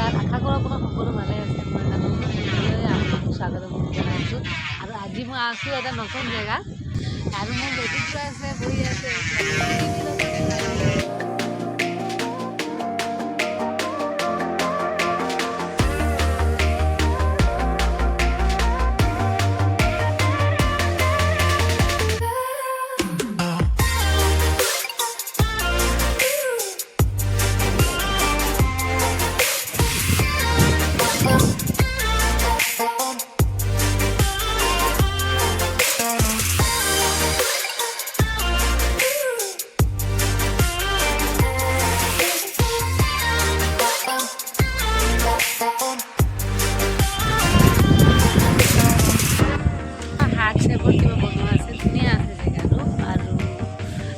নমস্কাৰ আশা কৰোঁ আপোনাৰ সকলো ভালে আছে। মই এটা নতুন ভিডিঅ'লৈ আপোনালোকক স্বাগতম জনাইছোঁ। আৰু আজি মই আছোঁ এটা নতুন জেগাত আৰু মোৰ বেটিটো আছে বহি আছে।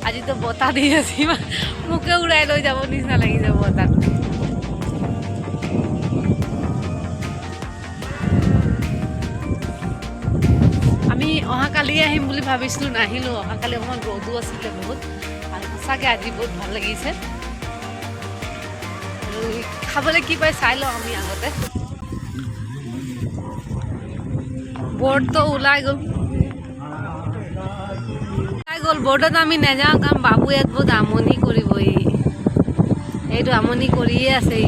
আজি তো বতাহ দি আছে, মোকে উৰাই লৈ যাব নিচিনা লাগিছে বতাহটো। আমি অহাকালি আহিম বুলি ভাবিছিলোঁ, নাহিলোঁ। অহাকালি অকণমান ৰ'দো আছিলে বহুত, আৰু সঁচাকৈ আজি বহুত ভাল লাগিছে। আৰু খাবলৈ কি পাই চাই লওঁ আমি আগতে। বৰ্ডটো ওলাই গ'ল বৰ্ডত আমি নাযাওঁ, কাৰণ বাবু ইয়াত বহুত আমনি কৰিব। এইটো আমনি কৰিয়ে আছে।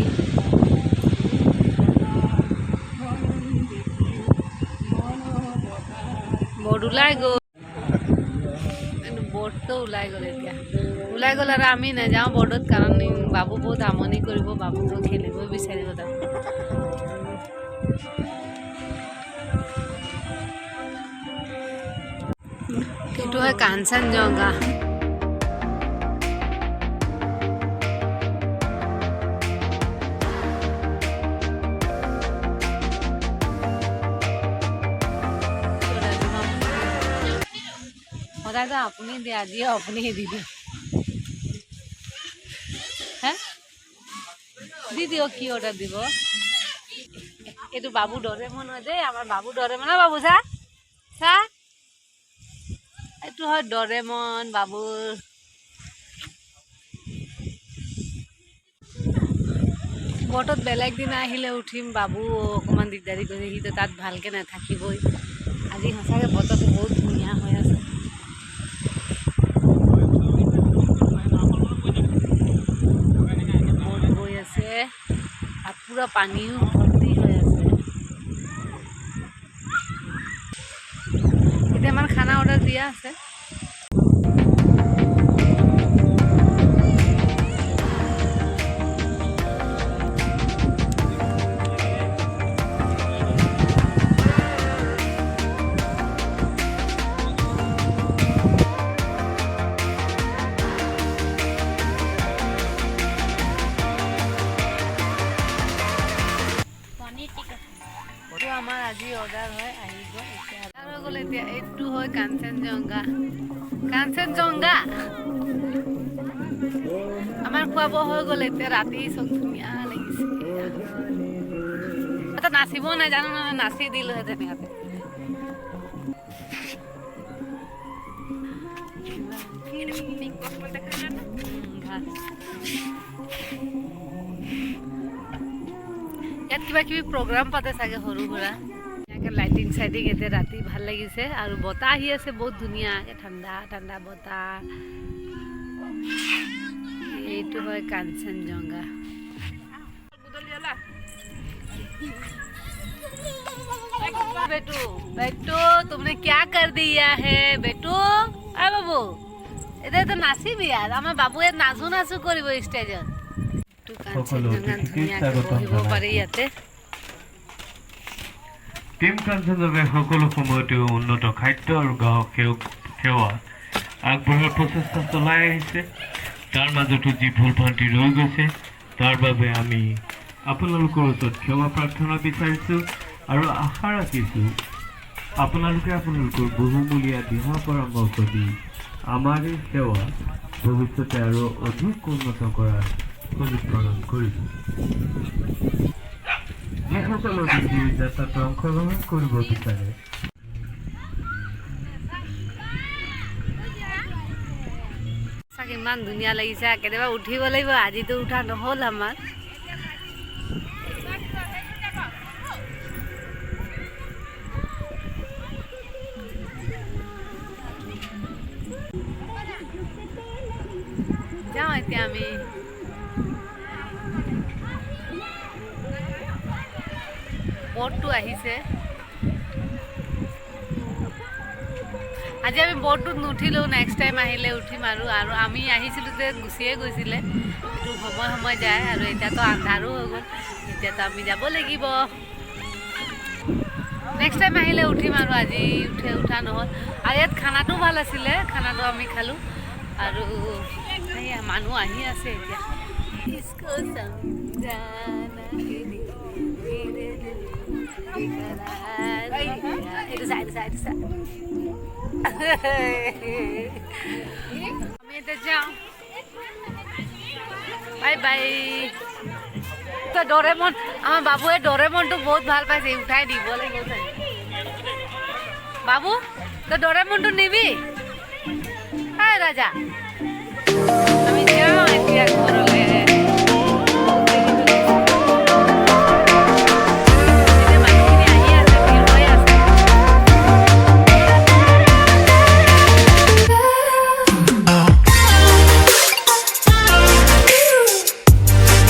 বৰ্ড ওলাই গ'ল, বৰ্ডটো ওলাই গ'ল। এতিয়া ওলাই গ'ল আৰু আমি নাযাওঁ বৰ্ডত, কাৰণ বাবু বহুত আমনি কৰিব। বাবুটো খেলিব বিচাৰিব তাত। এইটো হয় কাঞ্চনজঙ্ঘা। সদায়তো আপুনি দিয়ে, আজিও আপুনি দি দিয়ক। হে দি দিয়ক, কি অৰ্ডাৰ দিব? এইটো বাবু ডৰেমন হয় দেই, আমাৰ বাবু ডৰেমন। বাবু চা চা, এইটো হয় ডৰেমন বাবুৰ। বৰ্ডত বেলেগ দিনা আহিলে উঠিম, বাবু অকণমান দিগদাৰি কৰি, সি তাত ভালকৈ নাথাকিবই। আজি সঁচাকৈ বতৰটো বহুত ধুনীয়া হৈ আছে। বৰ্ড গৈ আছে আৰু পূৰা পানীও ভৰ্তি হৈ আছে। এতিয়া আমাৰ খানা অৰ্ডাৰ দিয়া আছে। আমাৰ আজি অৰ্ডাৰ হয়, আহিব এতিয়া। অৰ্ডাৰ হৈ গ'ল। এতিয়া এইটো হয় কাঞ্চনজঙ্ঘা। কাঞ্চনজঙ্ঘা আমাৰ খোৱা বোৱা হৈ গ'ল। এতিয়া ৰাতি চব ধুনীয়া লাগিছে। এটা নাচিব নাজানো নহয়, নাচি দিলোহেঁতেন ইয়াতে। ইয়াত কিবা কিবি প্ৰগ্ৰাম পাতে চাগে, সৰু সুৰা। ইয়াকে লাইটিং চাইটিং। এতিয়া ৰাতি ভাল লাগিছে আৰু বতাহ আহি আছে বহুত ধুনীয়াকৈ, ঠাণ্ডা ঠাণ্ডা বতাহ। এইটো হয় কাঞ্চনজঙ্ঘা। बेटू बेटू तुमने क्या कर दिया है बेटू? आ बाबू इधर तो नाची भी यार, आमार बाबू यार नाचू नाचू करिब स्टेजत। तो काঞ্চনজঙ্ঘা ধুনীয়াকৈ বহিব পাৰি ইয়াতে। টিম কাঞ্চনজঙ্ঘাই সকলো সময়তে উন্নত খাদ্য আৰু গ্ৰাহক সেৱা আগবঢ়োৱাৰ প্ৰচেষ্টা চলাই আহিছে। তাৰ মাজতো যি ভুল ভ্ৰান্তি ৰৈ গৈছে, তাৰ বাবে আমি আপোনালোকৰ ওচৰত ক্ষমা প্ৰাৰ্থনা বিচাৰিছোঁ আৰু আশা ৰাখিছোঁ আপোনালোকে আপোনালোকৰ বহুমূলীয়া দিহা পৰামৰ্শ দি আমাৰ এই সেৱা ভৱিষ্যতে আৰু অধিক উন্নত কৰাৰ অনুপ্ৰেৰণ কৰিব। যিসকলৰ ভিডিঅ' যাত্ৰাত অংশগ্ৰহণ কৰিব বিচাৰে ইমান ধুনীয়া লাগিছে, কেতিয়াবা উঠিব লাগিব। আজিতো উঠা নহ'ল আমাৰ। ব'টটো আহিছে। আজি আমি ব'টটোত নুঠিলোঁ, নেক্সট টাইম আহিলে উঠিম আৰু আমি আহিছিলোঁ যে গুচিয়ে গৈছিলে, সেইটো সময় যায় আৰু এতিয়াতো আন্ধাৰো হৈ গ'ল, এতিয়াতো আমি যাব লাগিব। নেক্সট টাইম আহিলে উঠিম আৰু আজি উঠা নহ'ল। আৰু ইয়াত খানাটো ভাল আছিলে, খানাটো আমি খালোঁ আৰু এয়া মানুহ আহি আছে এতিয়া। আমি এতিয়া যাওঁ, বাই বাই। তো ডৰেমন, আমাৰ বাবুৱে ডৰেমনটো বহুত ভাল পাইছে, উঠাই দিব লাগিব চাগে। বাবু তো ডৰেমনটো নিবি? হাই ৰাজা, আমি যাওঁ এতিয়া।